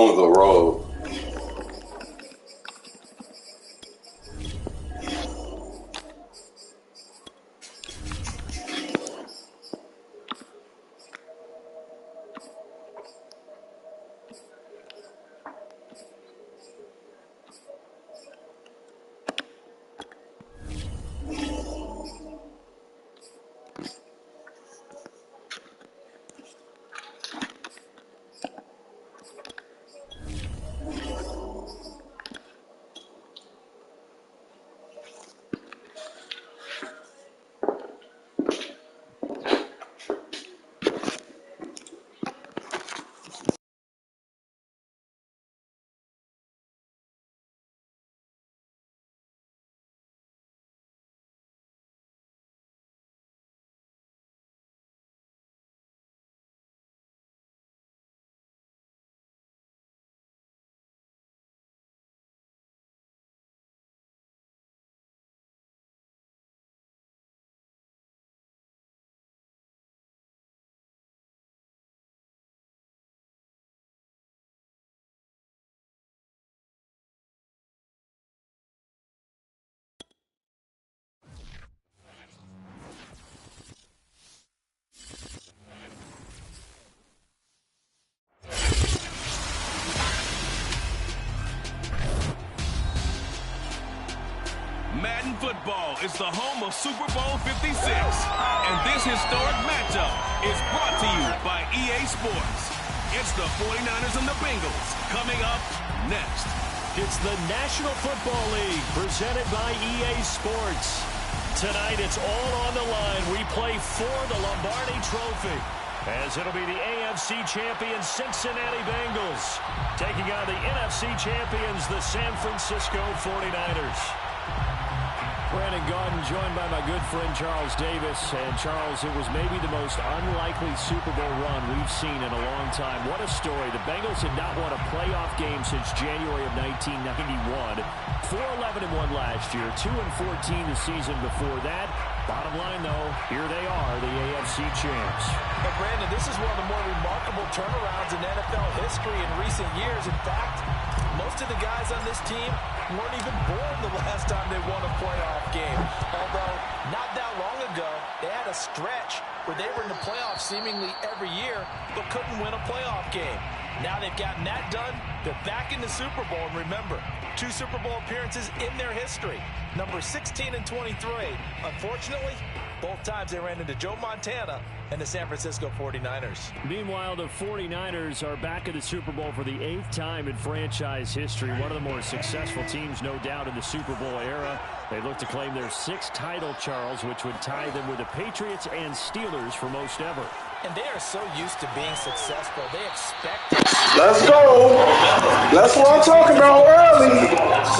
on the road. Madden Football is the home of Super Bowl 56, and this historic matchup is brought to you by EA Sports. It's the 49ers and the Bengals coming up next. It's the National Football League presented by EA Sports. Tonight it's all on the line. We play for the Lombardi Trophy, as it'll be the AFC champions Cincinnati Bengals taking on the NFC champions, the San Francisco 49ers. Brandon Gaudin joined by my good friend Charles Davis. And Charles, it was maybe the most unlikely Super Bowl run we've seen in a long time. What a story. The Bengals had not won a playoff game since January of 1991. 4-11-1 last year, 2-14 the season before that. Bottom line, though, here they are, the AFC champs. But Brandon, this is one of the more remarkable turnarounds in NFL history in recent years. In fact, most of the guys on this team weren't even born the last time they won a playoff game. Although, not that long ago, they had a stretch where they were in the playoffs seemingly every year, but couldn't win a playoff game. Now they've gotten that done. They're back in the Super Bowl. And remember, 2 Super Bowl appearances in their history. Number 16 and 23. Unfortunately, both times they ran into Joe Montana and the San Francisco 49ers. Meanwhile, the 49ers are back in the Super Bowl for the 8th time in franchise history. One of the more successful teams, no doubt, in the Super Bowl era. They look to claim their 6th title, Charles, which would tie them with the Patriots and Steelers for most ever. And they are so used to being successful. They expect it. Let's go. That's what I'm talking about early.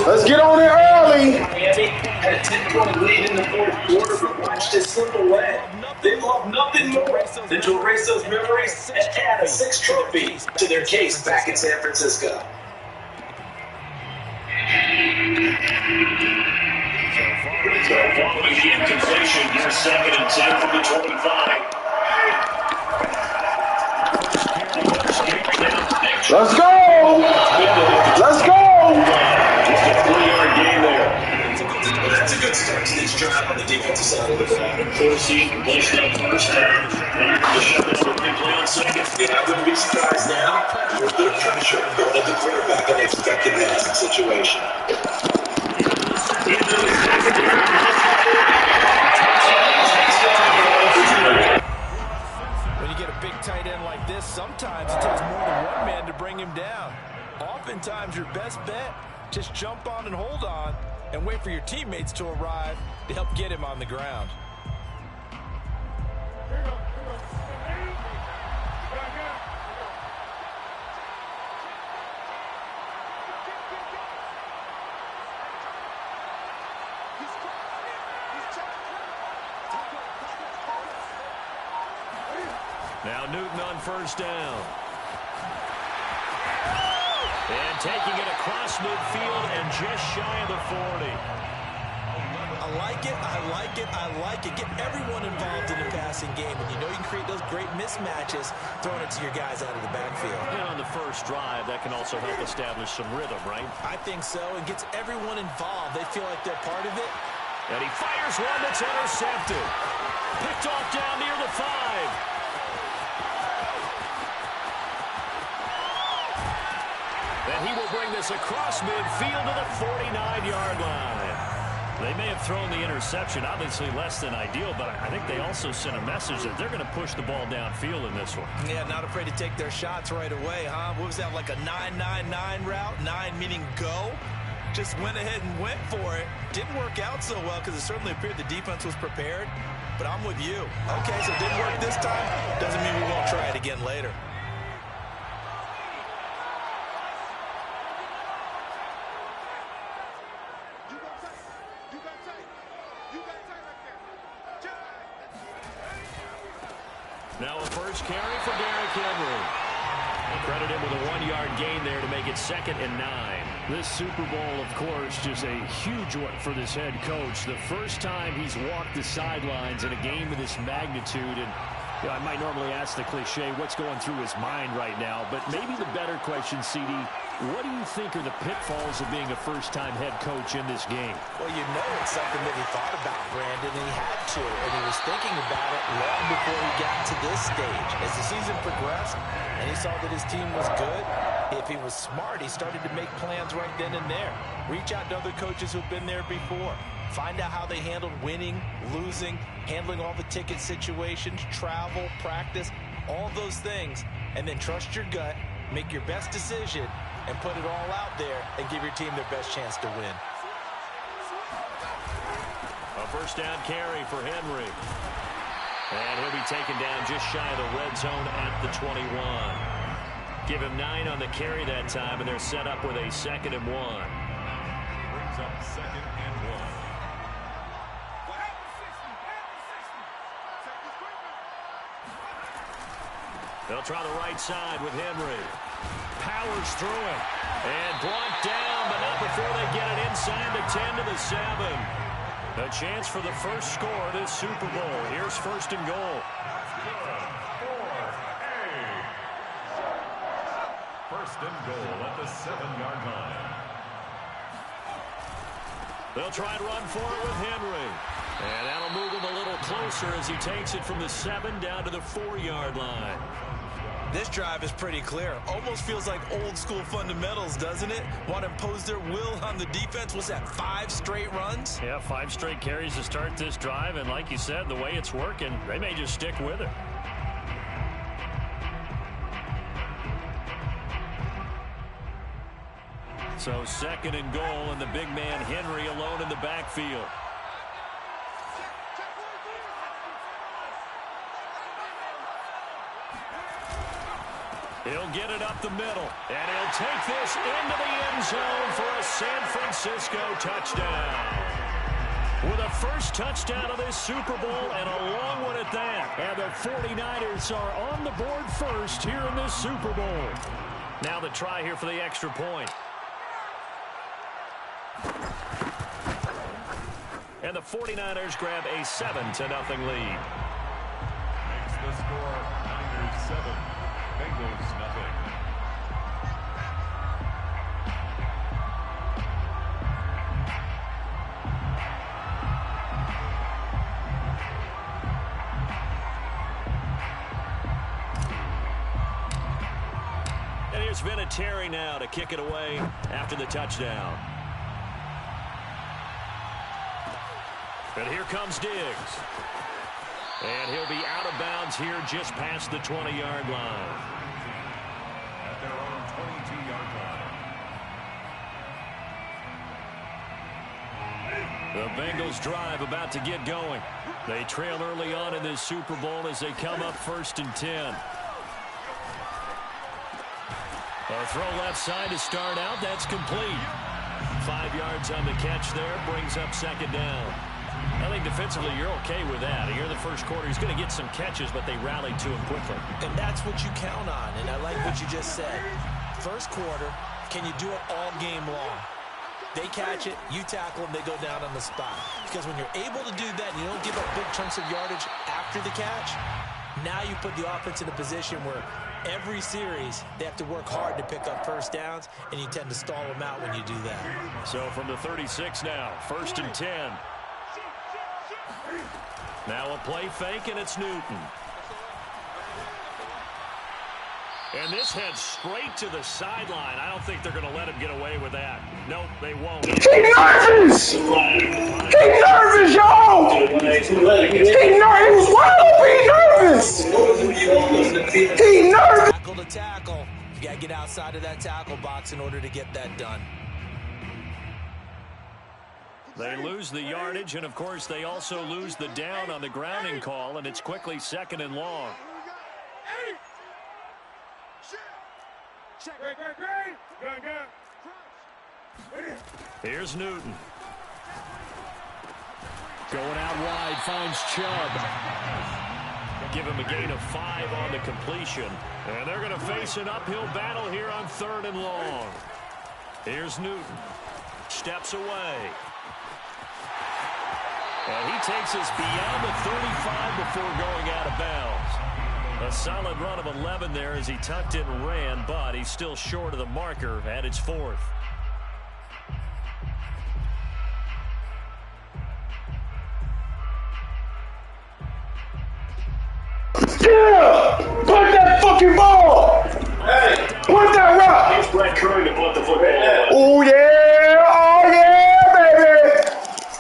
Let's get on it early. Miami had a 10-point lead in the fourth quarter, but watch this simple way. They love nothing more than to erase those memories and add a 6th trophy to their case back in San Francisco. So following the incompletion, here's 2nd and 10 from the 25. Let's go. Let's go. Just a 3-yard gain there. That's a good start to this drive on the defensive side of the ball. 4 seat placed up first down. The shotgun play on 2nd. Yeah, I wouldn't be surprised now. With the pressure going at the quarterback in an expected passing situation. When you get a big tight end like this, sometimes it takes more than one man to bring him down. Oftentimes, your best bet, just jump on and hold on and wait for your teammates to arrive to help get him on the ground. Now Newton on first down. And taking it across midfield and just shy of the 40. A like it. I like it. I like it. Get everyone involved in the passing game. And you know you can create those great mismatches throwing it to your guys out of the backfield. And on the first drive, that can also help establish some rhythm, right? I think so. It gets everyone involved. They feel like they're part of it. And he fires one that's intercepted. Picked off down near the 5. And he will bring this across midfield to the 49-yard line. They may have thrown the interception, obviously less than ideal, but I think they also sent a message that they're going to push the ball downfield in this one. Yeah, not afraid to take their shots right away, huh? What was that, like a 9-9-9 route? 9 meaning go? Just went ahead and went for it. Didn't work out so well because it certainly appeared the defense was prepared, but I'm with you. Okay, so it didn't work this time. Doesn't mean we won't try it again later. Now a first carry for Derrick Henry. Credit him with a 1-yard gain there to make it 2nd and 9. This Super Bowl, of course, just a huge one for this head coach. The first time he's walked the sidelines in a game of this magnitude. And you know, I might normally ask the cliche, what's going through his mind right now? But maybe the better question, CD, what do you think are the pitfalls of being a first-time head coach in this game? Well, you know it's something that he thought about, Brandon, and he had to. And he was thinking about it long before he got to this stage. As the season progressed and he saw that his team was good, if he was smart, he started to make plans right then and there. Reach out to other coaches who've been there before. Find out how they handled winning, losing, handling all the ticket situations, travel, practice, all those things. And then trust your gut, make your best decision, and put it all out there and give your team their best chance to win. A first down carry for Henry. And he'll be taken down just shy of the red zone at the 21. Give him 9 on the carry that time, and they're set up with a 2nd and 1. Brings up 2nd and 1. They'll try the right side with Henry. Powers through it. And brought down, but not before they get it inside the 10 to the 7. A chance for the first score of this Super Bowl. Here's 1st and goal. First and goal at the 7-yard line. They'll try and run for it with Henry. And that'll move him a little closer as he takes it from the 7 down to the 4-yard line. This drive is pretty clear. Almost feels like old school fundamentals, doesn't it? Want to impose their will on the defense. Was that 5 straight runs? Yeah, 5 straight carries to start this drive. And like you said, the way it's working, they may just stick with it. So 2nd and goal, and the big man Henry alone in the backfield. He'll get it up the middle, and he'll take this into the end zone for a San Francisco touchdown. With a first touchdown of this Super Bowl, and a long one at that. And the 49ers are on the board first here in this Super Bowl. Now the try here for the extra point. And the 49ers grab a 7-0 lead. Makes the score Niners 7, Bengals 0. And here's Vinatieri now to kick it away after the touchdown. And here comes Diggs. And he'll be out of bounds here just past the 20-yard line. At their own 22-yard line. The Bengals drive about to get going. They trail early on in this Super Bowl as they come up 1st and 10. A throw left side to start out. That's complete. 5 yards on the catch there. Brings up 2nd down. I think defensively you're okay with that. Here in the first quarter, he's going to get some catches, but they rallied to him quickly. And that's what you count on, and I like what you just said. First quarter, can you do it all game long? They catch it, you tackle them, they go down on the spot. Because when you're able to do that, and you don't give up big chunks of yardage after the catch, now you put the offense in a position where every series they have to work hard to pick up first downs, and you tend to stall them out when you do that. So from the 36 now, 1st and 10. Now a play fake, and it's Newton. And this heads straight to the sideline. I don't think they're going to let him get away with that. Nope, they won't. He nervous! He nervous, y'all! He was wide open. He nervous! He nervous! Tackle to tackle. You got to get outside of that tackle box in order to get that done. They lose the yardage, and, of course, they also lose the down on the grounding call, and it's quickly 2nd and long. Here's Newton. Going out wide, finds Chubb. Give him a gain of 5 on the completion. And they're going to face an uphill battle here on 3rd and long. Here's Newton. Steps away. And he takes us beyond the 35 before going out of bounds. A solid run of 11 there as he tucked it and ran, but he's still short of the marker at its 4th. Yeah! Punt that fucking ball! Hey! Punt that rock! It's Brett Curry to punt the football. Oh yeah! Oh yeah, baby!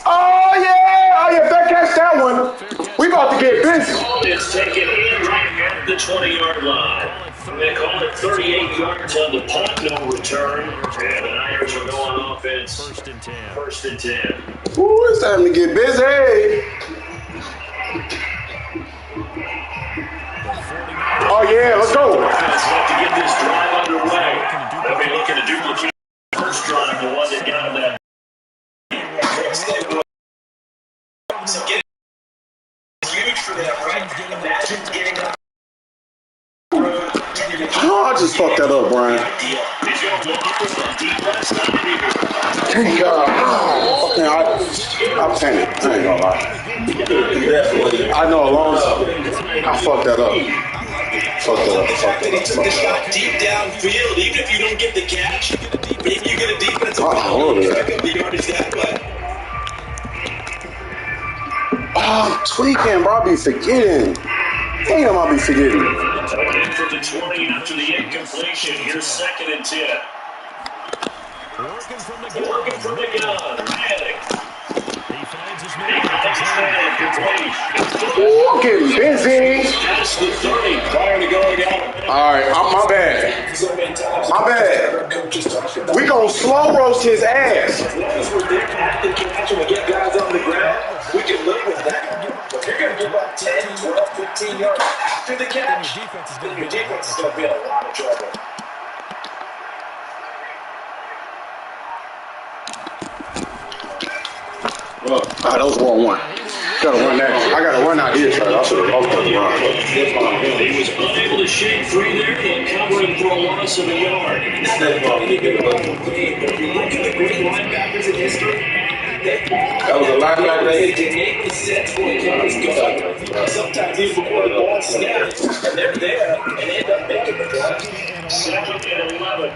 Oh yeah! Oh yeah, better catch that one. We about to get busy. It's taken in right at the 20-yard line. They call it 38 yards on the punt, no return. And the Niners are going offense. 1st and 10. 1st and 10. Ooh, it's time to get busy. Oh yeah, let's go. Let's have to get this drive underway. They'll be looking to duplicate the first drive, the one that got them that. So get huge for them, right? Imagine getting up. Oh, I just fucked that up, Brian. Thank God. I panicked. I ain't gonna lie. I know a long time. I fucked that up. He took the shot deep downfield, even if you don't get the catch. If you get a defensive foul, you pick up the yardage that way. Oh, I'm tweaking, bro. I be forgetting. Damn, I be forgetting. In for the 20 after the incompletion. Here's 2nd and 10. Working from the gun. Manning. He finds his Ooh, I'm getting busy. That's the 30 prior to going out. All right, my bad. My bad. We gonna slow roast his ass. As long as we're there at the catch and we get guys on the ground, we can live with that. But if you're going to give up 10, 12, 15 yards after the catch, then your defense is going to be in a lot of trouble. Well, that was 1-1. Gotta run that. I gotta run out here, Trey. I should have lost the run. He was unable to shake free there, and covering for a loss of a yard. It's not funny to get about the game, but if you look at the great linebackers in history, that was a linebacker. They make the sets for the guys go. Sometimes even before the ball snaps, and they're there and end up making the play. 2nd and 11.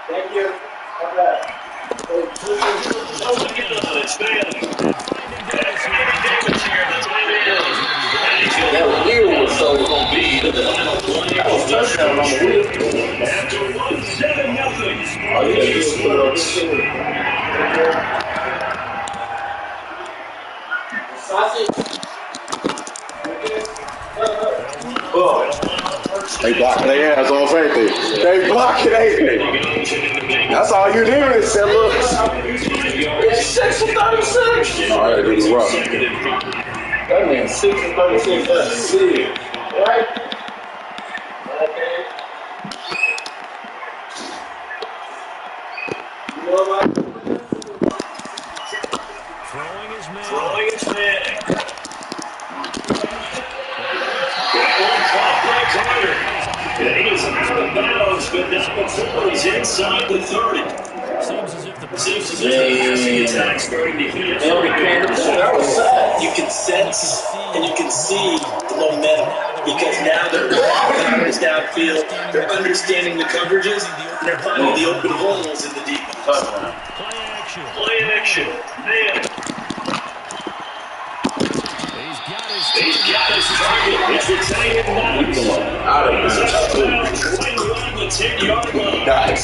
Thank you. All right. It's Manning. Davis here at the tight end. That wheel was so Will be the final play of the series. After 1-7-0. Oh, yeah, Sports. They blocking their ass on safety. They blocking their. That's all you need is 7 looks. It's 6 for 36. All right, this is rough. That means 6 for 36. That's serious. Right? Okay. You know what? Throwing his man. Throwing his man. That one caught by Carter. up at 30. Seems as if the passing attack starting to heat up. You can sense and you can see the momentum because now they're confidence downfield. They're understanding the coverages and they're finding the open holes in the defense. Play action. Man. He's got his target. It's the tight end the 10-yard line. Nice.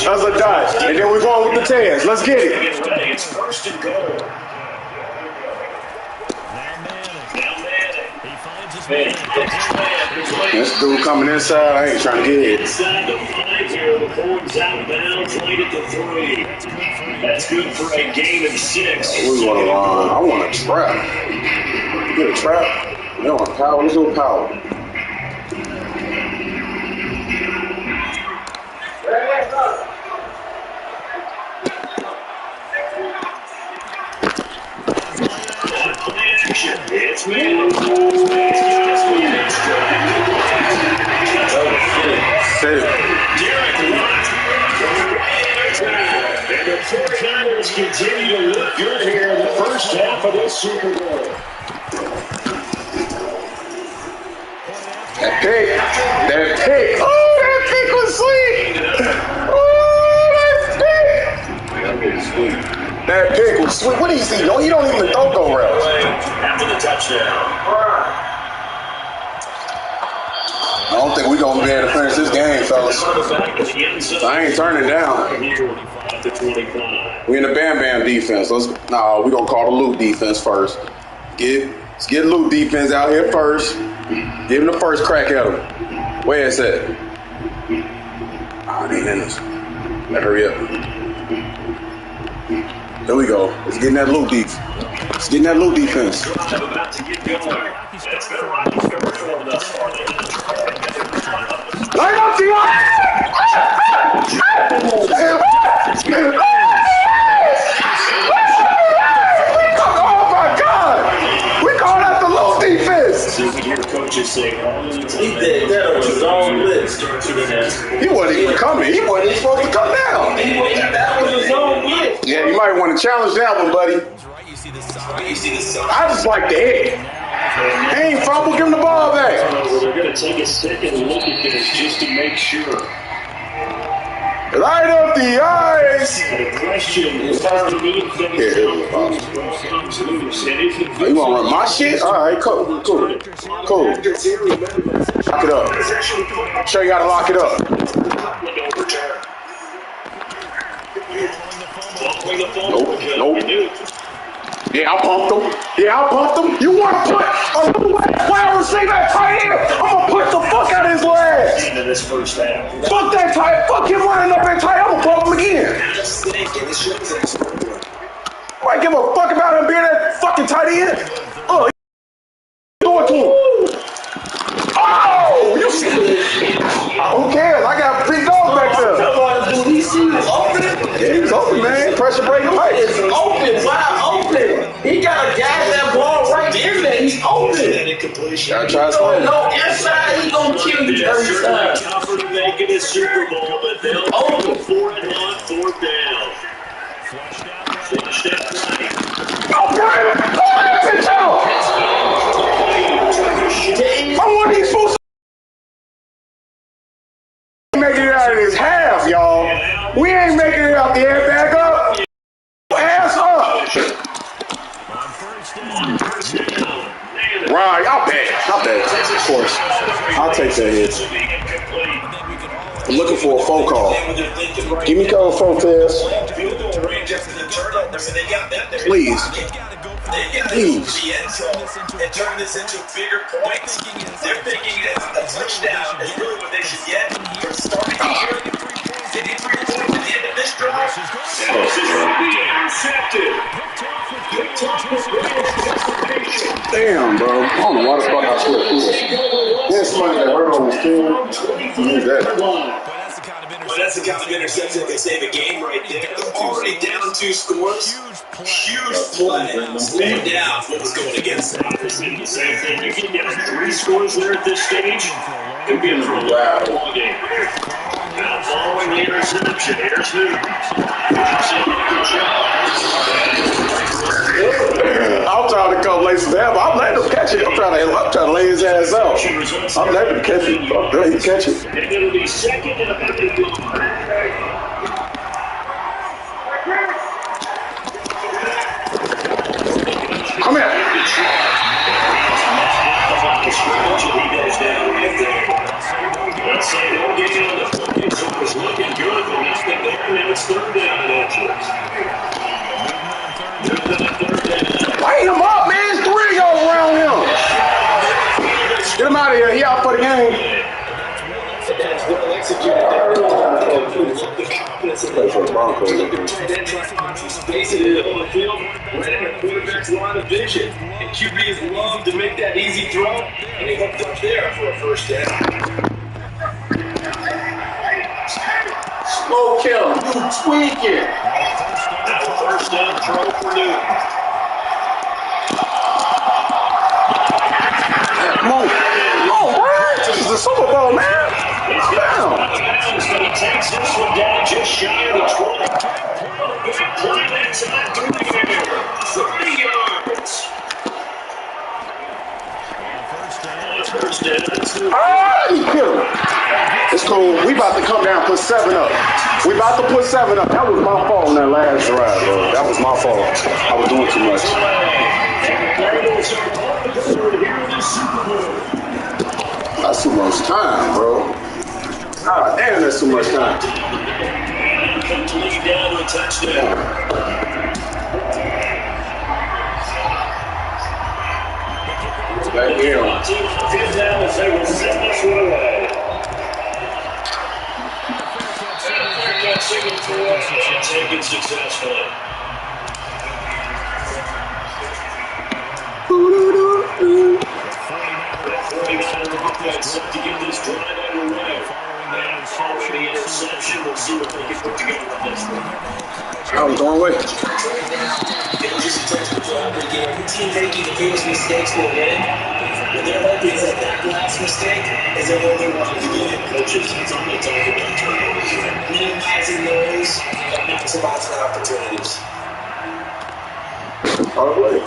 That was a dot. And then we're going with the 10s. Let's get it. Get ready. It's first and goal. Now Manning. He finds his man. This dude coming inside. I ain't trying to get hit. Inside the 5 here. The board's out of bounds. Right at the 3. That's good for a gain of 6. We want to run. I want a trap. Get a trap. You want power? Let's go power. It's Manning. Derek Watt. And the 49ers continue to look good here in the first half of this Super Bowl. That pick. Oh, that pick was sweet. That pick was sweet. What do you see? No, you don't even throw go routes. After the touchdown. I don't think we're going to be able to finish this game, fellas. I ain't turning down. We in the Bam Bam defense. We're going to call the Luke defense first. Let's get Luke defense out here first. Give him the first crack at him. Where is that? Oh, they in this. Let hurry up. There we go. Let's get in that Luke defense. Let's get in that Luke defense. About to get going. That's been Line up, T.I. Oh my God! We called out the Luke defense. Your coaches say He did that on his own list. He wasn't even coming. He wasn't even supposed to come down. That was his own list. Yeah, you might want to challenge that one, buddy. I just like the head. He ain't fumble, give him the ball back. They're going to take a second look at this just to make sure. Light up the eyes. The question is how to move things down. You want to run my shit? All right, cool. Lock it up. Show you how to lock it up. Nope. Yeah, I pumped him. You want to put a wide receiver at tight end? I'm going to put the fuck out of his ass. Into this first half. Fuck that tight. Fuck him running up that tight. I'm going to pump him again. I give a fuck about him being that fucking tight end. Oh, throw it to him. Oh, you see it. Who cares? I got big dogs back there. He was open. Yeah, he was open, man. Pressure breaking pipe. It's open, wide open. He got a guy that ball right in there. He's open. Gotta try something. No inside, he gonna kill you every time. Tougher to make it a Super Bowl, but they'll open 4-and-1, 4th down. Flushed out right. Oh, Brian! Oh, that's it, y'all! I want these fools to make it out of this half, y'all. We ain't making it out the air. Back up. Ass up. Right, I'll bet. Of course. I'll take that hit. I'm looking for a phone call. Give me a call phone test. Please. Please. And turn this into bigger points. They're thinking that a touchdown is really what they should get for starting the year. They need 3 points at the end of this drive. Intercepted. Damn, bro. I don't know why the fuck I slipped through it. There's somebody that hurt on his team. Use that. Well, that's the kind of interception that can save a game right there. They're already down 2 scores. Huge play. Stand down what was going against them. The same thing. You can get 3 scores there at this stage. It'd be a long game. Now following the interception, here's who. I'm trying to come lay some down. I'm letting him catch it. I'm trying to lay his ass out. I'm letting him catch it. I'm letting him catch it. And it'll be second and about to go. Come here. Let's say no game on the focus. It was looking good, but nothing there. Now it's third down and inches. Light him up, man. There's 3 of y'all around him. Get him out of here. He out for the game. That's well executed. The confidence of the space it on the field, right in the quarterback's line of vision. And QBs love to make that easy throw, and he hooked up there for a first down. Smoke him. You tweaking. Now first down throw for Newton. Come on. Come on, bro. This is the Super Bowl, man. Down. He takes this one down just shy of the 20. Play inside through the air. 30 yards. First down. He killed him. It's cool. We about to come down and put 7 up. We about to put 7 up. That was my fault on that last drive, bro. That was my fault. I was doing too much. That's too much time, bro. God damn, that's too much time. Comes lead down to a touchdown. Back here. Fifth down as they will send this one away. Second throw and taken successfully. Set to get this drive underway. Following the interception, we'll see what they can put together with this one. I was going away. It was just a textbook job again. The team making the biggest mistakes will win. But their hope is that last mistake is their only one to do it. Coaches, it's only talking about turnovers. Minimizing those and maximizing opportunities. All the way.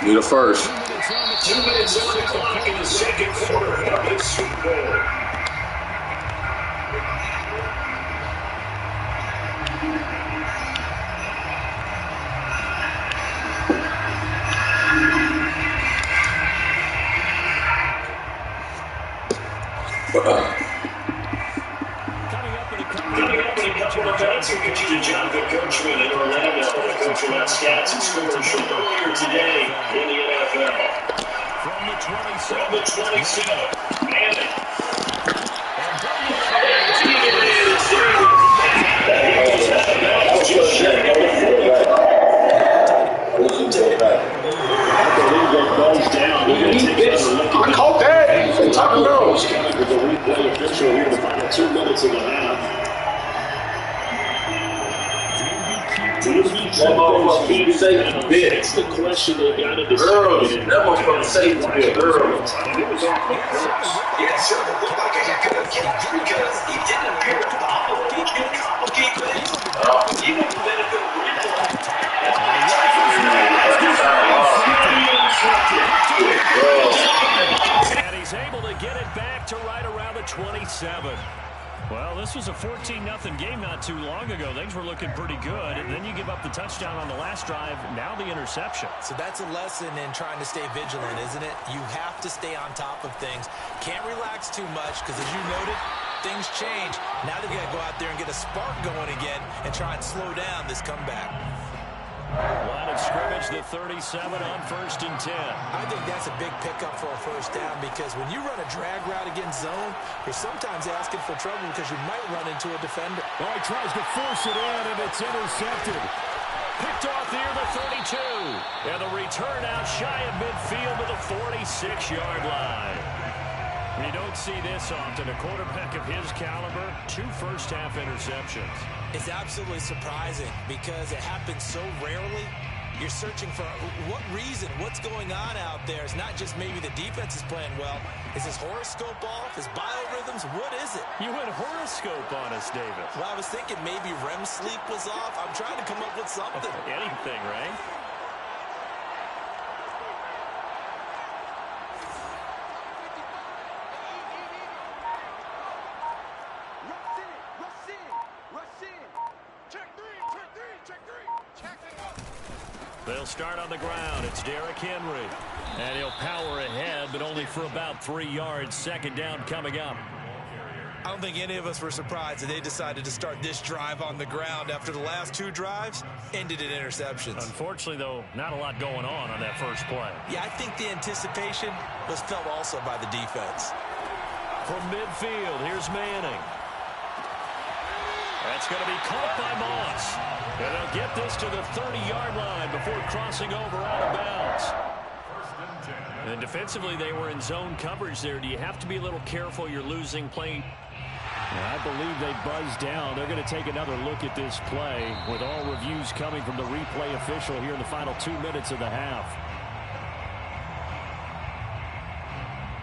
Need a first. 2 minutes on the clock in the second quarter of this Super Bowl. Coming up in a couple of minutes, we'll get you to Jonathan Coachman in Orlando. Coach will have stats and scores from earlier today in the NFL. From the 27. Manning. I caught that. Top of those. With the replay official here, the final 2 minutes of the half. It's the question they got to decide. That motherfucker saved me early. Yeah, sure. It looked like he could have kicked because he didn't appear to follow. He could complicate things. Even the benefit of And he's able to get it back to right around the 27. Well, this was a 14-0 game not too long ago. Things were looking pretty good, and then you give up the touchdown on the last drive, now the interception. So that's a lesson in trying to stay vigilant, isn't it? You have to stay on top of things. Can't relax too much because, as you noted, things change. Now they've got to go out there and get a spark going again and try and slow down this comeback. Line of scrimmage, the 37 on 1st and 10. I think that's a big pickup for a first down because when you run a drag route against zone, you're sometimes asking for trouble because you might run into a defender. Oh, he tries to force it in, and it's intercepted. Picked off near the 32. And the return out shy of midfield to the 46-yard line. You don't see this often. A quarterback of his caliber, 2 first-half interceptions. It's absolutely surprising because it happens so rarely, You're searching for what reason, what's going on out there. It's not just maybe the defense is playing well. Is his horoscope off? His biorhythms? What is it? You went horoscope on us, David. Well, I was thinking maybe REM sleep was off. I'm trying to come up with something. Anything, right? They'll start on the ground. It's Derrick Henry. And he'll power ahead, but only for about 3 yards. Second down coming up. I don't think any of us were surprised that they decided to start this drive on the ground after the last 2 drives ended in interceptions. Unfortunately, though, not a lot going on that first play. Yeah, I think the anticipation was felt also by the defense. From midfield, here's Manning. That's going to be caught by Moss. And they'll get this to the 30-yard line before crossing over out of bounds. And defensively, they were in zone coverage there. Do you have to be a little careful? You're losing play. I believe they buzzed down. They're going to take another look at this play with all reviews coming from the replay official here in the final 2 minutes of the half.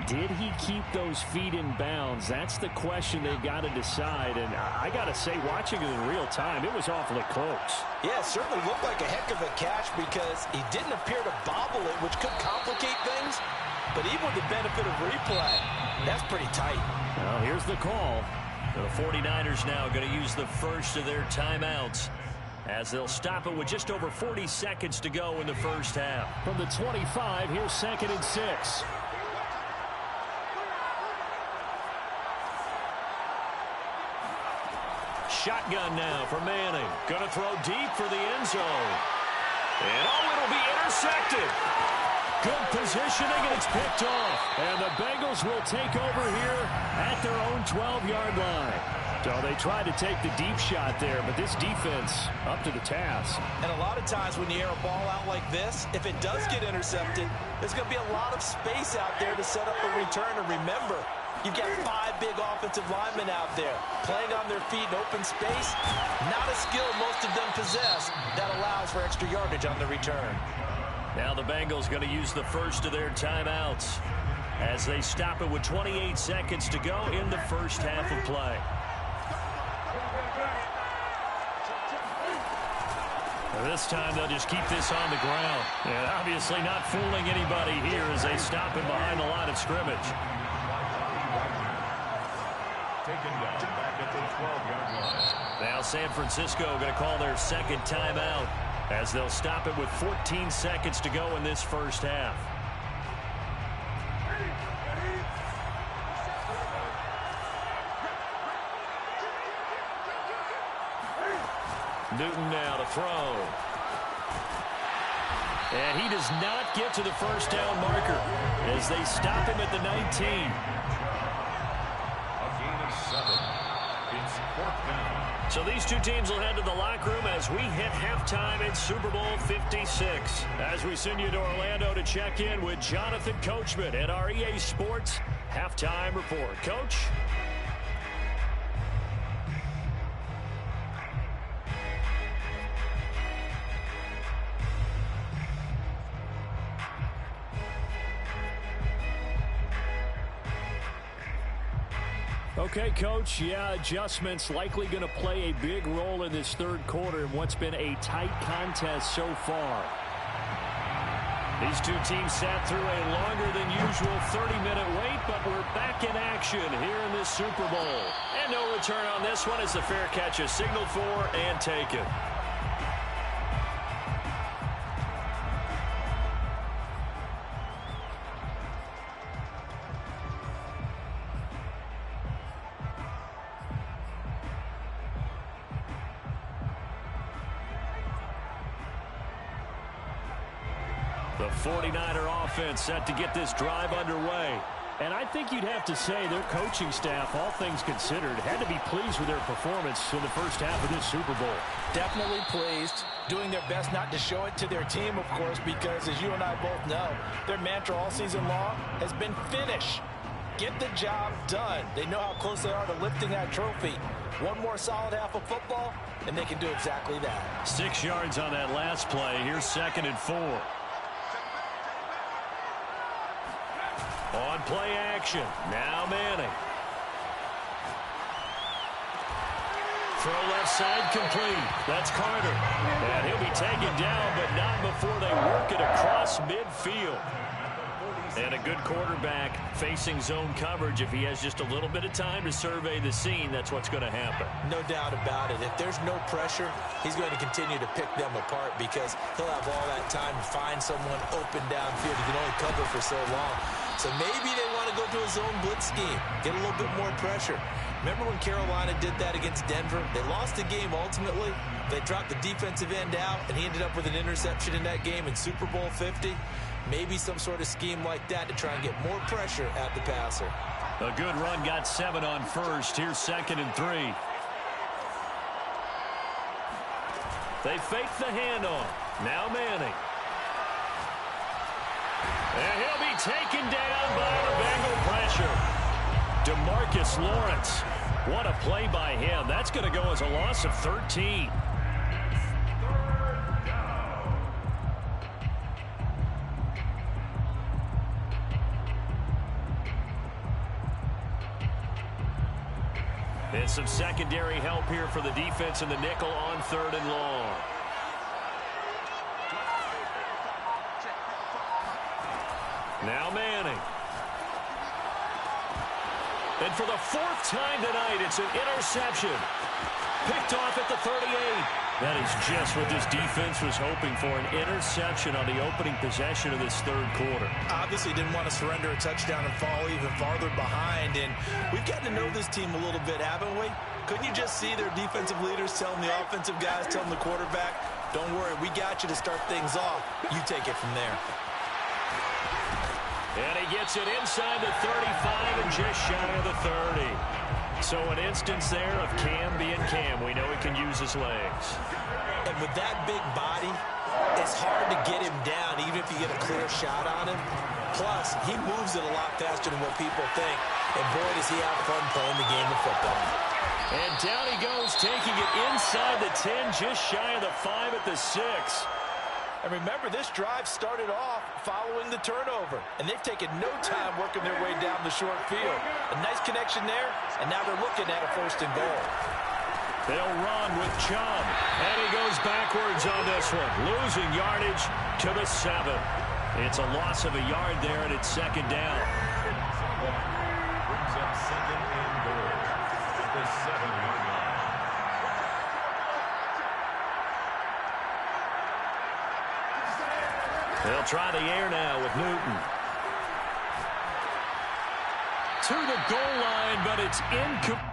Did he keep those feet in bounds? That's the question they've got to decide. And I got to say, watching it in real time, it was awfully close. Yeah, it certainly looked like a heck of a catch because he didn't appear to bobble it, which could complicate things. But even with the benefit of replay, that's pretty tight. Well, here's the call. The 49ers now going to use the first of their timeouts as they'll stop it with just over 40 seconds to go in the first half. From the 25, here's 2nd and 6. Shotgun now for Manning. Going to throw deep for the end zone. And it'll be intercepted. Good positioning, and it's picked off. And the Bengals will take over here at their own 12-yard line. So they tried to take the deep shot there, but this defense up to the task. And a lot of times when you air a ball out like this, if it does get intercepted, there's going to be a lot of space out there to set up a return. And remember, you've got 5 big offensive linemen out there playing on their feet in open space. Not a skill most of them possess that allows for extra yardage on the return. Now the Bengals going to use the first of their timeouts as they stop it with 28 seconds to go in the first half of play. This time they'll just keep this on the ground. And obviously not fooling anybody here as they stop him behind the line of scrimmage. Taken down back at the 12-yard line. Now San Francisco going to call their second timeout as they'll stop it with 14 seconds to go in this first half. Newton now to throw. And he does not get to the first down marker as they stop him at the 19. A gain of 7. It's 4th down. So these two teams will head to the locker room as we hit halftime in Super Bowl 56. As we send you to Orlando to check in with Jonathan Coachman at our EA Sports Halftime Report. Coach? Okay, Coach, yeah, adjustments likely going to play a big role in this third quarter in what's been a tight contest so far. These two teams sat through a longer than usual 30-minute wait, but we're back in action here in this Super Bowl. And no return on this one as the fair catch is signaled for and taken. The 49er offense set to get this drive underway. And I think you'd have to say their coaching staff, all things considered, had to be pleased with their performance in the first half of this Super Bowl. Definitely pleased, doing their best not to show it to their team, of course, because as you and I both know, their mantra all season long has been finish. get the job done. They know how close they are to lifting that trophy. One more solid half of football, and they can do exactly that. 6 yards on that last play. Here's 2nd and 4. On play action. Now Manning. Throw left side complete. That's Carter. And he'll be taken down, but not before they work it across midfield. And a good quarterback facing zone coverage. If he has just a little bit of time to survey the scene, that's what's going to happen. No doubt about it. If there's no pressure, he's going to continue to pick them apart because he'll have all that time to find someone open downfield. He can only cover for so long. So maybe they want to go to a zone blitz scheme, get a little bit more pressure. Remember when Carolina did that against Denver? They lost the game ultimately. They dropped the defensive end out, and he ended up with an interception in that game in Super Bowl 50. Maybe some sort of scheme like that to try and get more pressure at the passer. A good run, got 7 on first. Here's 2nd and 3. They fake the handoff. Now Manning. And he'll be taken down by the Bengal pressure. DeMarcus Lawrence. What a play by him. That's going to go as a loss of 13. And some secondary help here for the defense in the nickel on 3rd and long. Now Manning. And for the 4th time tonight, it's an interception. Picked off at the 38. That is just what this defense was hoping for, an interception on the opening possession of this 3rd quarter. Obviously didn't want to surrender a touchdown and fall even farther behind. And we've gotten to know this team a little bit, haven't we? Couldn't you just see their defensive leaders telling the offensive guys, telling the quarterback, don't worry, we got you to start things off. You take it from there. And he gets it inside the 35 and just shy of the 30. So an instance there of Cam being Cam. We know he can use his legs. And with that big body, it's hard to get him down, even if you get a clear shot on him. Plus, he moves it a lot faster than what people think. And boy, does he have fun playing the game of football. And down he goes, taking it inside the 10, just shy of the 5 at the 6. And remember, this drive started off following the turnover. And they've taken no time working their way down the short field. A nice connection there, and now they're looking at a 1st and goal. They'll run with Chubb. And he goes backwards on this one, losing yardage to the 7. It's a loss of a yard there, and it's 2nd down. Brings up 2nd and goal at the 7-yard line. They'll try the air now with Newton. To the goal line, but it's incomplete.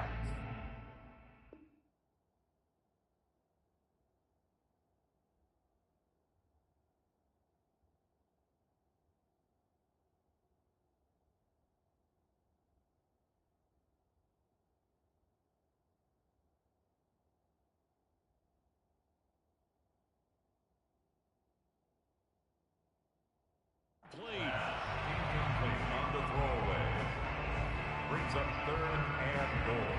On the throwaway. Brings up 3rd and goal.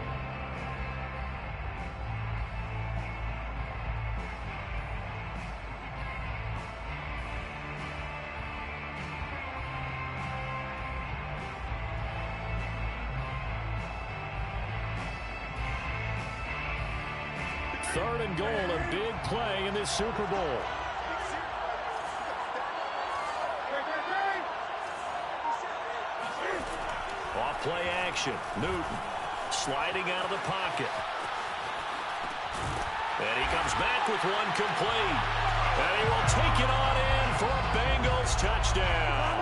Third and goal, a big play in this Super Bowl. Off play action. Newton sliding out of the pocket. And he comes back with one complete. And he will take it on in for a Bengals touchdown.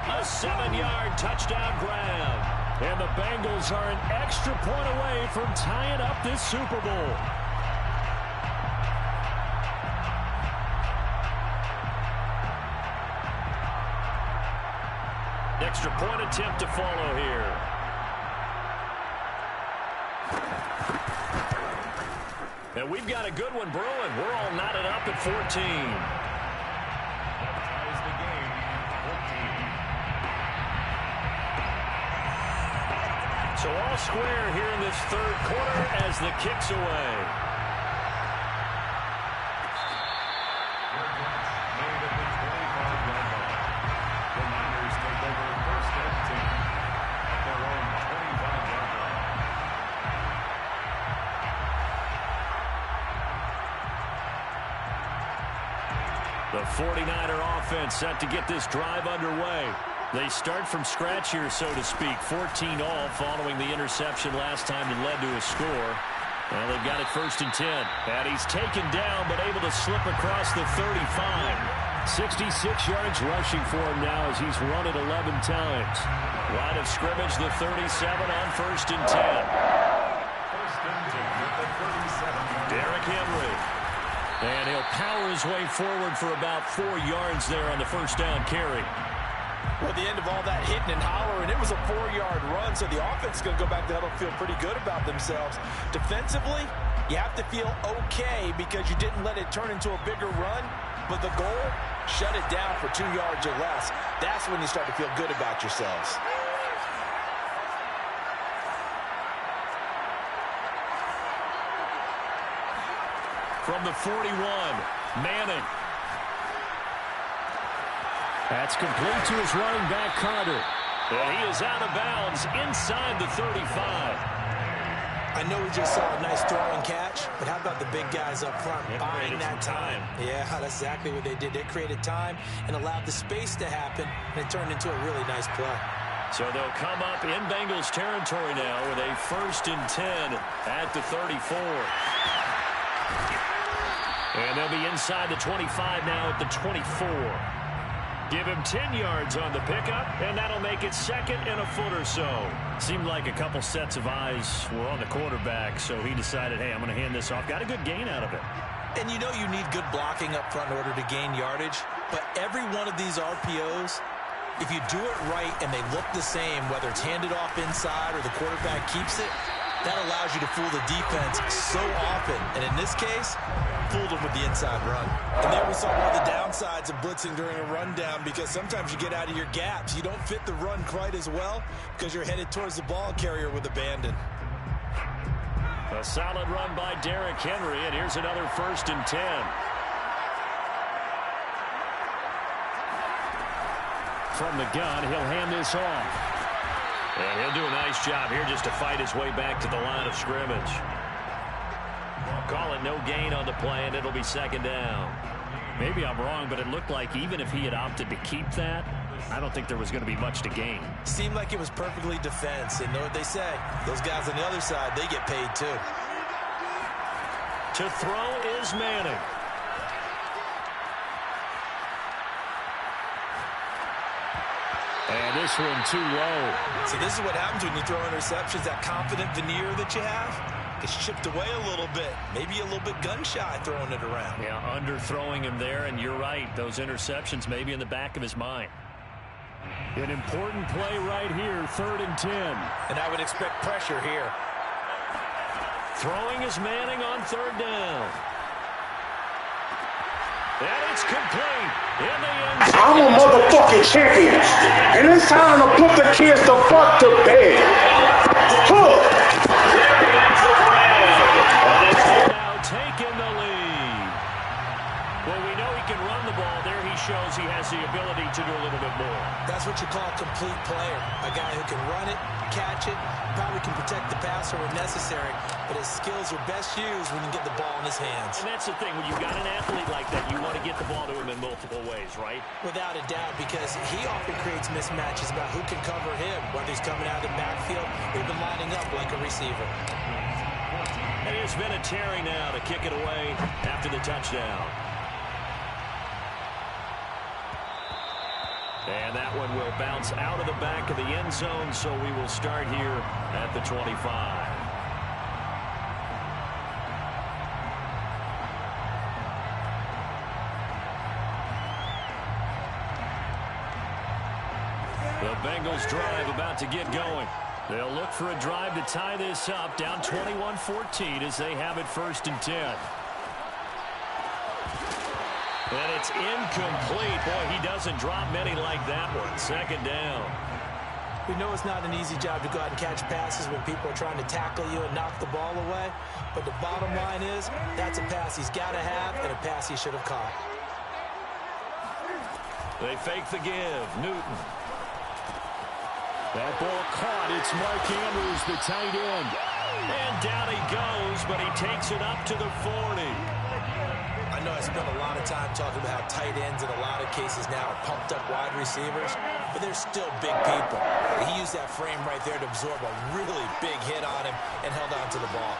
A 7-yard touchdown grab. And the Bengals are an extra point away from tying up this Super Bowl. Extra point attempt to follow here. And we've got a good one brewing. We're all knotted up at 14. That ties the game, So all square here in this third quarter as the kick's away. Made at the 25-yard line. The Niners take over first and 10 at their own 25-yard line. The 49er offense set to get this drive underway. They start from scratch here, so to speak. 14 all following the interception last time that led to a score. Well, they've got it first and 10. And he's taken down, but able to slip across the 35. 66 yards rushing for him now as he's run it 11 times. Line of scrimmage, the 37 on first and 10. First and 10 at the 37-yard line. Derrick Henry. And he'll power his way forward for about 4 yards there on the first down carry. Well, at the end of all that hitting and hollering, it was a 4-yard run, so the offense is going to go back to huddle and feel pretty good about themselves. Defensively, you have to feel okay because you didn't let it turn into a bigger run, but the goal, shut it down for 2 yards or less. That's when you start to feel good about yourselves. From the 41, Manning. That's complete to his running back, Carter. And he is out of bounds inside the 35. I know we just saw a nice throw and catch, but how about the big guys up front buying that time? Yeah, that's exactly what they did. They created time and allowed the space to happen, and it turned into a really nice play. So they'll come up in Bengals territory now with a first and 10 at the 34. And they'll be inside the 25 now at the 24. Give him 10 yards on the pickup, and that'll make it second and a foot or so. Seemed like a couple sets of eyes were on the quarterback, so he decided, hey, I'm going to hand this off. Got a good gain out of it. And you know you need good blocking up front in order to gain yardage, but every one of these RPOs, if you do it right and they look the same, whether it's handed off inside or the quarterback keeps it, that allows you to fool the defense so often. And in this case, fooled them with the inside run. And there we saw one of the downsides of blitzing during a rundown because sometimes you get out of your gaps. You don't fit the run quite as well because you're headed towards the ball carrier with abandon. A solid run by Derrick Henry, and here's another first and 10. From the gun, he'll hand this off. And he'll do a nice job here just to fight his way back to the line of scrimmage. Call it no gain on the play, and it'll be second down. Maybe I'm wrong, but it looked like even if he had opted to keep that, I don't think there was going to be much to gain. Seemed like it was perfectly defense, and know what they say. Those guys on the other side, they get paid too. To throw is Manning. And this one too low. So this is what happens when you throw interceptions. That confident veneer that you have gets chipped away a little bit. Maybe a little bit gun-shy throwing it around. Yeah, underthrowing him there, and you're right. Those interceptions may be in the back of his mind. An important play right here, 3rd and 10. And I would expect pressure here. Throwing is Manning on 3rd down. And it's complete in the end zone. I'm a motherfucking champion, and it's time to put the kids the fuck to bed. Huh. Now taking the lead. Well, we know he can run the ball. There he shows he has the ability to do a little bit more. That's what you call a complete player. A guy who can run it, catch it, probably can protect the passer when necessary, but his skills are best used when you get the ball in his hands. And that's the thing. When you've got an athlete like that, you want to get the ball to him in multiple ways, right? Without a doubt, because he often creates mismatches about who can cover him, whether he's coming out of the backfield or even lining up like a receiver. And it's been a Terry now to kick it away after the touchdown. And that one will bounce out of the back of the end zone, so we will start here at the 25. The Bengals drive about to get going. They'll look for a drive to tie this up, down 21-14 as they have it 1st and 10. And it's incomplete. Boy, he doesn't drop many like that one. 2nd down. We know it's not an easy job to go out and catch passes when people are trying to tackle you and knock the ball away. But the bottom line is, that's a pass he's got to have and a pass he should have caught. They fake the give. Newton. That ball caught. It's Mark Andrews, the tight end. And down he goes, but he takes it up to the 40. I know I spent a lot of time talking about how tight ends in a lot of cases now are pumped up wide receivers, but they're still big people. He used that frame right there to absorb a really big hit on him and held on to the ball.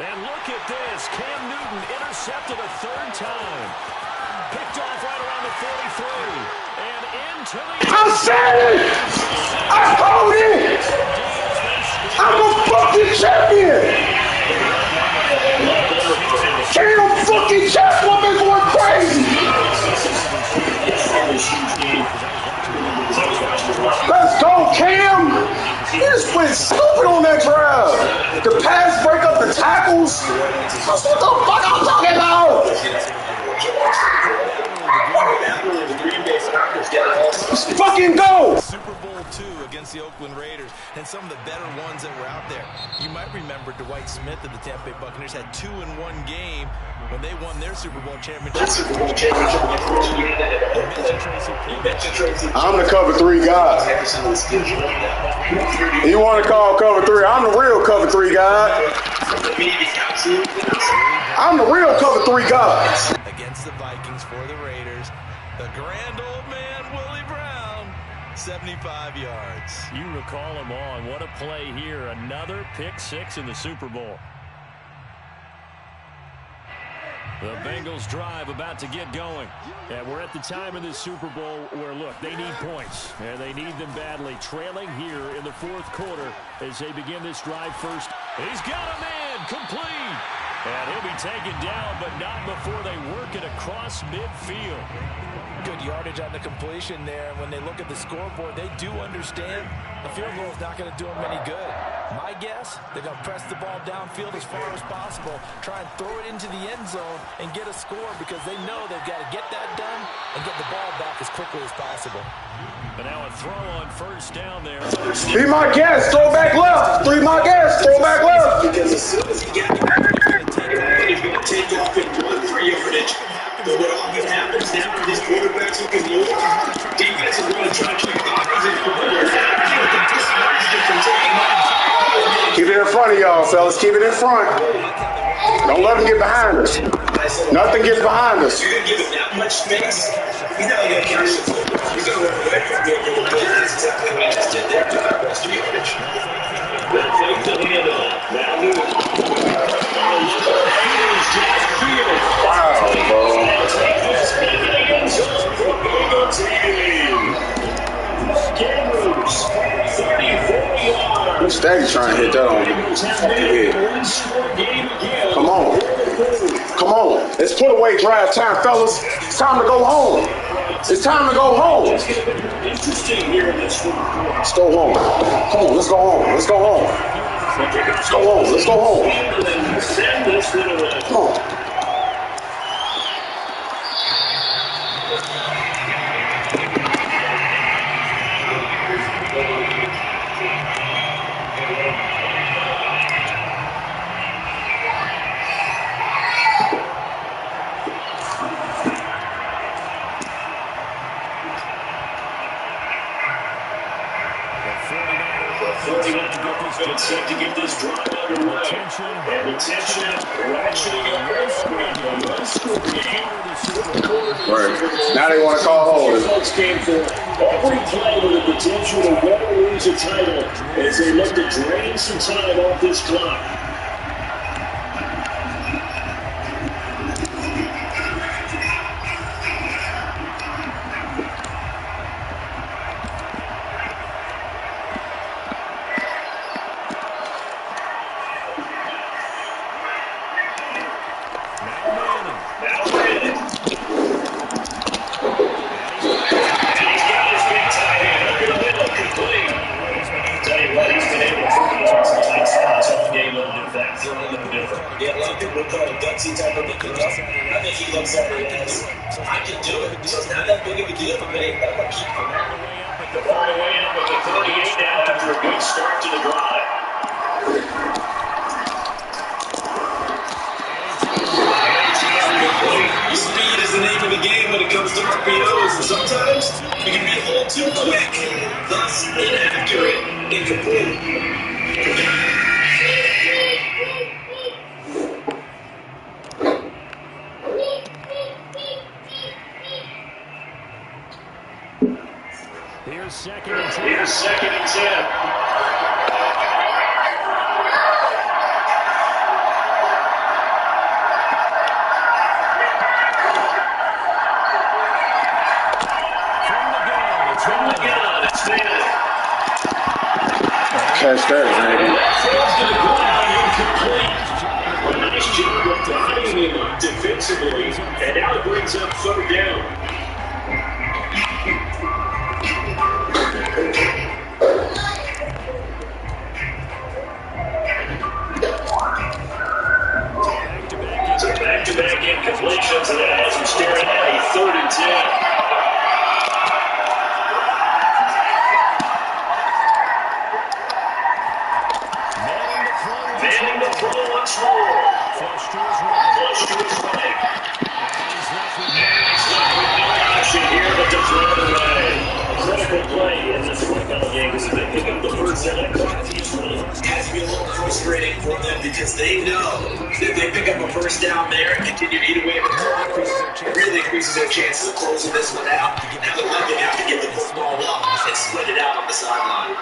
And look at this. Cam Newton intercepted a third time. Picked off right around the 43. And into the... I said it! I told it! I'm a fucking champion! Cam fucking Chapman going crazy! Let's go, Cam! He just went stupid on that drive. The pass break up the tackles. That's what the fuck I'm talking about! Let's fucking go! Super Bowl II against the Oakland Raiders and some of the better ones that were out there. You might remember Dwight Smith of the Tampa Bay Buccaneers had 2 in one game when they won their Super Bowl championship. I'm the cover 3 guy. You want to call cover 3? I'm the real cover 3 guy. I'm the real cover 3 guy. Against the Vikings for the Raiders, the grand old man, Willie Brown, 75 yards. You recall him on. What a play here. Another pick 6 in the Super Bowl. The Bengals drive about to get going. And we're at the time of this Super Bowl where, look, they need points. And they need them badly. Trailing here in the 4th quarter as they begin this drive first. He's got a man complete. And he'll be taken down, but not before they work it across midfield. Good yardage on the completion there. And when they look at the scoreboard, they do understand the field goal is not going to do them any good. My guess, they're going to press the ball downfield as far as possible, try and throw it into the end zone and get a score because they know they've got to get that done and get the ball back as quickly as possible. But now a throw on first down there. Be my guest, throw back left. Be my guest, throw back left. Because as soon as he got he's going to take off and run for yardage. But what often happens now are these quarterbacks who can move. Defense is going to try to keep bodies in front. Keep it in front of y'all, fellas. Keep it in front. Don't let them get behind us. Nothing gets behind us. You're going to give him that much space. He's not going to catch the football. He's going to run away from you. That's exactly what I just did there. That's the yardage. Fake the handoff. Now Newton. Wow, bro. Staggy trying to hit that on me. Come on. Come on. Let's put away drive time, fellas. It's time to go home. It's time to go home. Interesting here in this one. Let's go home. Come on, let's go home. Let's go home. Let's go home. Let's go home. Come on. Set to get this drive underway. And attention, ratcheting up their Right. Now they want to call holding. Game for every play with the potential to win or lose a title as they look to drain some time off this clock. So it's not that big of a deal, but hey, I'm going to keep him. The far away up at the 38 now. for a good start to the drive. Speed is the name of the game when it comes to RPOs, and sometimes you can be a little too quick, thus inaccurate, incomplete. Here's second and 10. Here's second and 10. Catch that, baby. Nice job of dividing him up defensively, and now it brings up third down. So back-to-back incompletions, and that has him staring at a 3rd and 10. Once more. Flush to his right. Flush to his right. And he's left with no option here but to throw it away. A critical play in this football game is they pick up the first down. It has to be a little frustrating for them because they know that if they pick up a first down there and continue to eat away at the clock, it really increases their chances of closing this one out. Now they're looking out to get the football up and split it out on the sideline.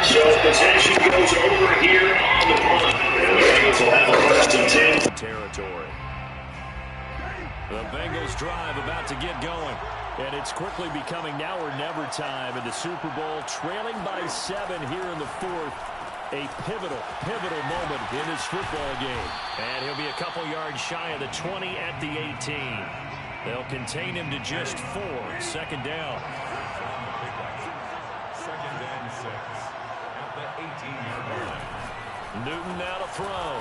So possession goes over here on the punt. And the Bengals will have a 1st and 10. Territory. The Bengals drive about to get going. And it's quickly becoming now or never time in the Super Bowl, trailing by 7 here in the 4th. A pivotal moment in this football game. And he'll be a couple yards shy of the 20 at the 18. They'll contain him to just 4. 2nd down. 2nd and 6 at the 18-yard line. Newton now to throw.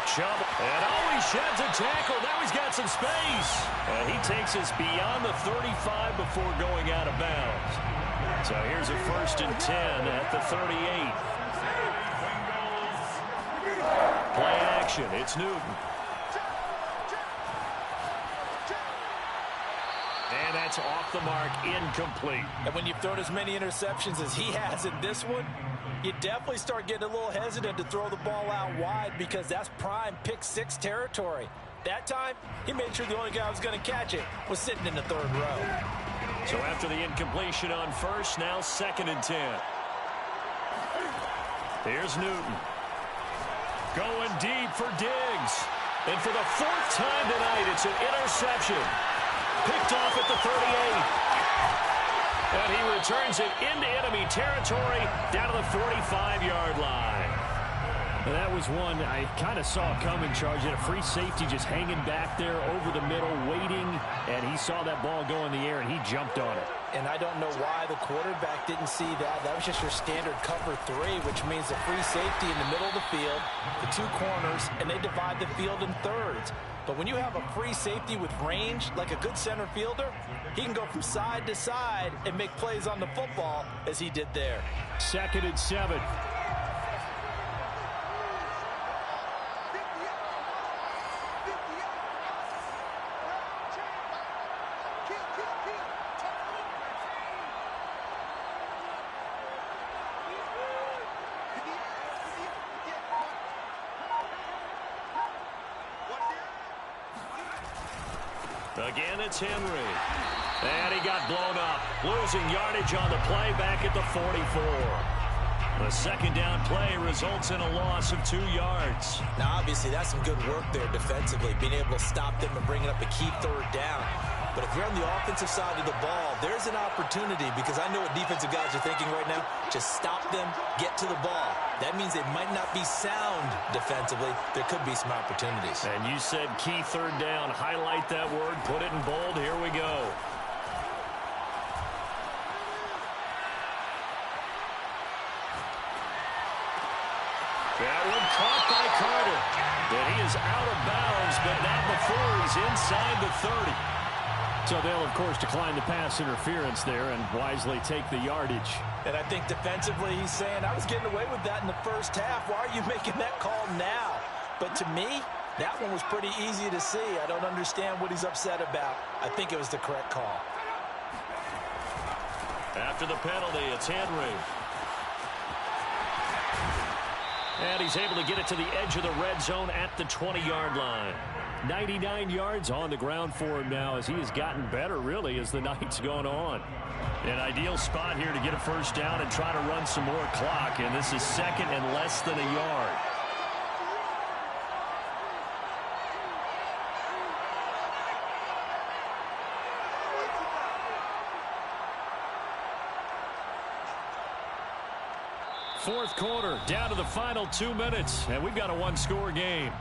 Chubb, and he sheds a tackle. Now he's got some space. And he takes us beyond the 35 before going out of bounds. So here's a 1st and 10 at the 38. Play action. It's Newton. And that's off the mark, incomplete. And when you've thrown as many interceptions as he has in this one, you definitely start getting a little hesitant to throw the ball out wide because that's prime pick 6 territory. That time, he made sure the only guy who was going to catch it was sitting in the 3rd row. So after the incompletion on 1st, now 2nd and 10. Here's Newton. Going deep for Diggs. And for the 4th time tonight, it's an interception. Picked off at the 38. And he returns it into enemy territory down to the 45-yard line. And that was one I kind of saw coming, Charge. He had a free safety just hanging back there over the middle, waiting. And he saw that ball go in the air, and he jumped on it. And I don't know why the quarterback didn't see that. That was just your standard cover 3, which means the free safety in the middle of the field, the 2 corners, and they divide the field in thirds. But when you have a free safety with range, like a good center fielder, he can go from side to side and make plays on the football as he did there. 2nd and 7. Again, it's Henry. And he got blown up. Losing yardage on the play back at the 44. The 2nd down play results in a loss of 2 yards. Now, obviously, that's some good work there defensively, being able to stop them and bringing up a key 3rd down. But if you're on the offensive side of the ball, there's an opportunity because I know what defensive guys are thinking right now. Just stop them, get to the ball. That means they might not be sound defensively. There could be some opportunities. And you said key 3rd down. Highlight that word. Put it in bold. Here we go. That one caught by Carter. And he is out of bounds, but not before he's inside the 30. So they'll, of course, decline the pass interference there and wisely take the yardage. And I think defensively he's saying, I was getting away with that in the first half. Why are you making that call now? But to me, that one was pretty easy to see. I don't understand what he's upset about. I think it was the correct call. After the penalty, it's Henry. And he's able to get it to the edge of the red zone at the 20-yard line. 99 yards on the ground for him now as he has gotten better, really, as the night's going on. An ideal spot here to get a first down and try to run some more clock, and this is second and less than a yard. Fourth quarter, down to the final 2 minutes, and we've got a one-score game.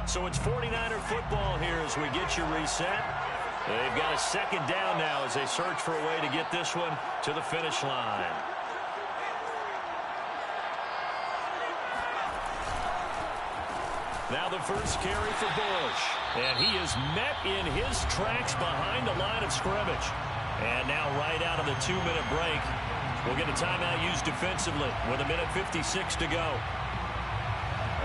So it's 49er football here as we get you reset. They've got a second down now as they search for a way to get this one to the finish line. Now the first carry for Bush. And he is met in his tracks behind the line of scrimmage. And now right out of the 2-minute break, we'll get a timeout used defensively with 1:56 to go.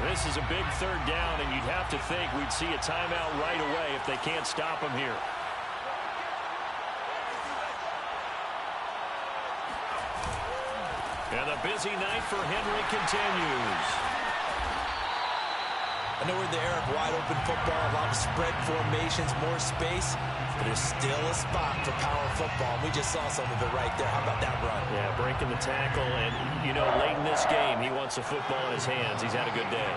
This is a big third down, and you'd have to think we'd see a timeout right away if they can't stop him here. And the busy night for Henry continues. I know we're in the era of wide-open football, a lot of spread formations, more space, but there's still a spot for power football. We just saw some of it right there. How about that run? Yeah, breaking the tackle, and, you know, late in this game, he wants a football in his hands. He's had a good day.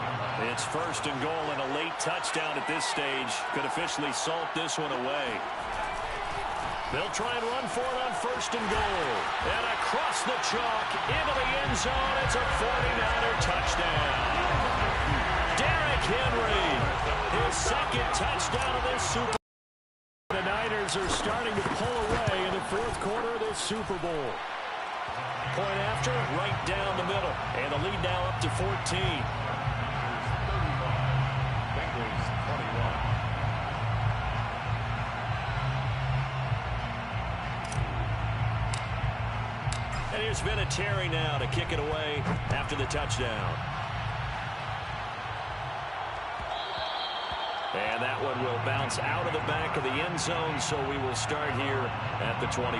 It's first and goal, and a late touchdown at this stage could officially salt this one away. They'll try and run for it on first and goal. And across the chalk, into the end zone, it's a 49er touchdown. Derrick Henry, his second touchdown of this Super Bowl. The Niners are starting to pull away in the fourth quarter of this Super Bowl. Point after, right down the middle. And the lead now up to 14. Bengals 21. And here's Vinatieri now to kick it away after the touchdown. And that one will bounce out of the back of the end zone, so we will start here at the 25.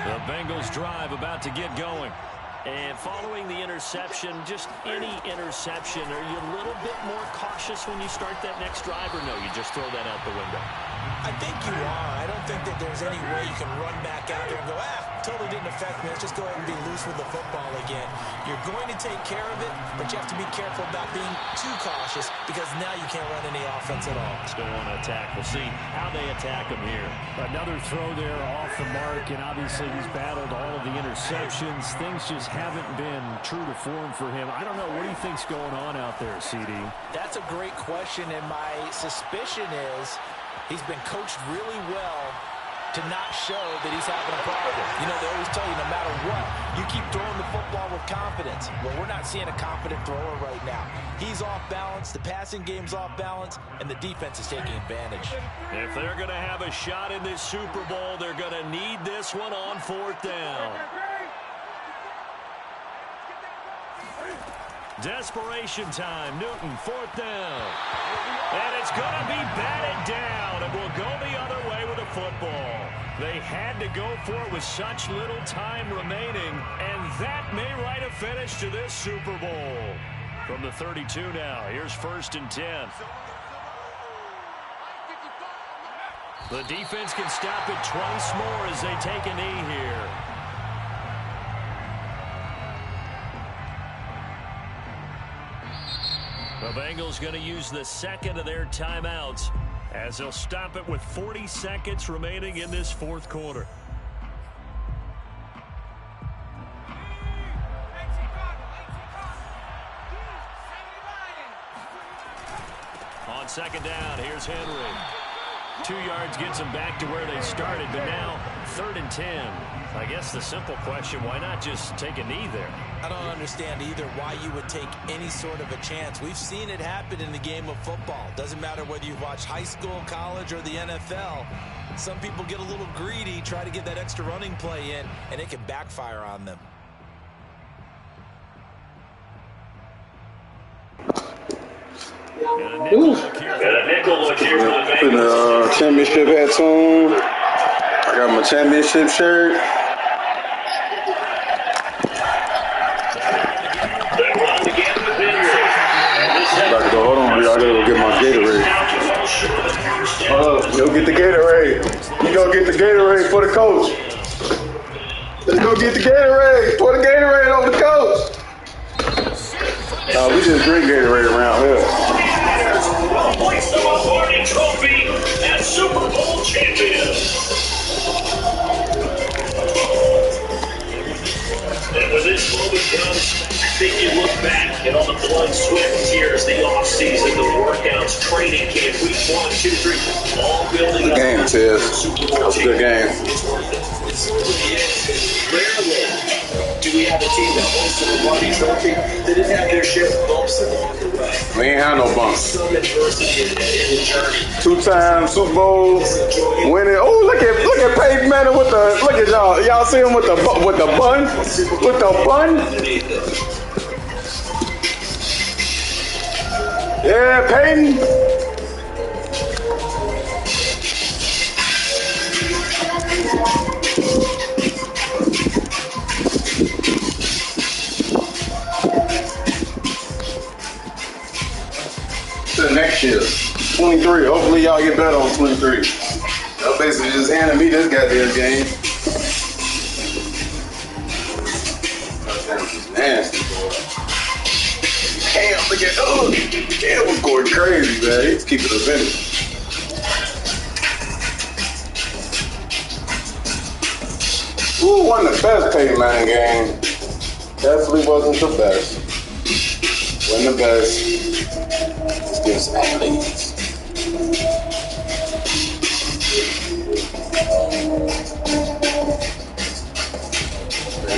The Bengals drive about to get going. And following the interception, just any interception, are you a little bit more cautious when you start that next drive, or no, you just throw that out the window? I think you are. I don't think that there's any way you can run back out there and go, totally didn't affect me. Let's just go ahead and be loose with the football again. You're going to take care of it, but you have to be careful about being too cautious because now you can't run any offense at all. Still want to attack. We'll see how they attack him here. Another throw there off the mark, and obviously he's battled all of the interceptions. Things just haven't been true to form for him. I don't know. What do you think's going on out there, CD? That's a great question, and my suspicion is he's been coached really well to not show that he's having a problem. You know, they always tell you no matter what, you keep throwing the football with confidence. Well, we're not seeing a confident thrower right now. He's off balance, the passing game's off balance, and the defense is taking advantage. If they're going to have a shot in this Super Bowl, they're going to need this one on fourth down. Desperation time. Newton, fourth down. And it's going to be batted down, and will go the other way with the football. They had to go for it with such little time remaining, and that may write a finish to this Super Bowl. From the 32 now, here's first and 10. The defense can stop it twice more as they take a knee here. The Bengals going to use the second of their timeouts as they'll stop it with 40 seconds remaining in this fourth quarter. second down. Here's Henry. 2 yards gets them back to where they started, but now 3rd and 10. I guess the simple question, why not just take a knee there? I don't understand either why you would take any sort of a chance. We've seen it happen in the game of football. Doesn't matter whether you watch high school, college, or the NFL. Some people get a little greedy, try to get that extra running play in, and it can backfire on them. Got a nickel look here. In the championship hat on. I got my championship shirt. About to go, hold on, I gotta go get my Gatorade. Go get the Gatorade. You go get the Gatorade for the coach. Let's go get the Gatorade. Pour the Gatorade on the coach. No, we just drink Gatorade around here. Place the Lombardi Trophy as Super Bowl champions. And when this moment comes, I think you look back at all the blood, sweat, and tears, the offseason, the workouts, training camp, week 1, 2, 3, all building up. Good game, Tiz. That was a good game. Rarely do we have a team that hosts the Lombardi Trophy that didn't have their share of bumps along the way. We ain't had no bumps. Some adversity in the journey. 2-time Super Bowl winning. Oh, look at Peyton Manning with the. Look at y'all. Y'all see him with the bun? With the bun? Yeah, Peyton. Next year, 23. Hopefully y'all get better on 23. Y'all basically just handed me this goddamn game. Nasty, boy. Damn, look at Cam was going crazy, man. He's keeping us in it. Who won the best Peyton Manning game? Definitely wasn't the best. Wasn't the best. Against athletes.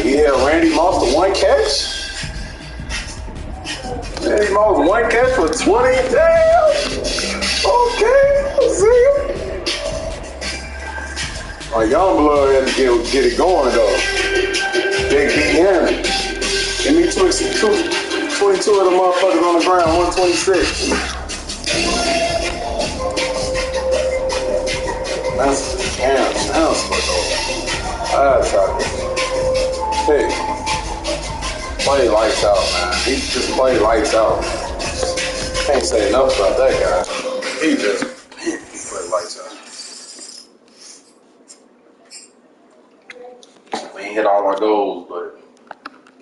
Yeah, Randy Moss to 1 catch. Randy Moss 1 catch for 20. Damn. Okay, I'll see him. My young blood had to get it going though. Big BM. Give me 22 of them motherfuckers on the ground, 126. That's damn sounds hey, play lights out, man. He just played lights out. Can't say enough about that guy. He played lights out. We ain't hit all our goals, but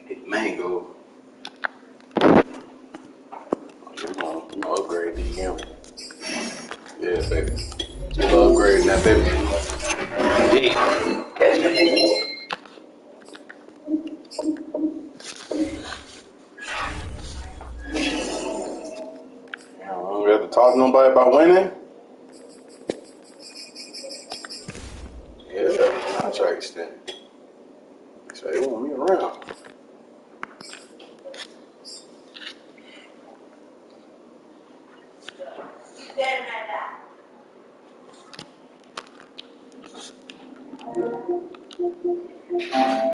hit the main goal. We're gonna upgrade the game. Yeah, baby. We're upgrading that baby. We have to talk to nobody about winning. Yeah, contract extended. So they want me around.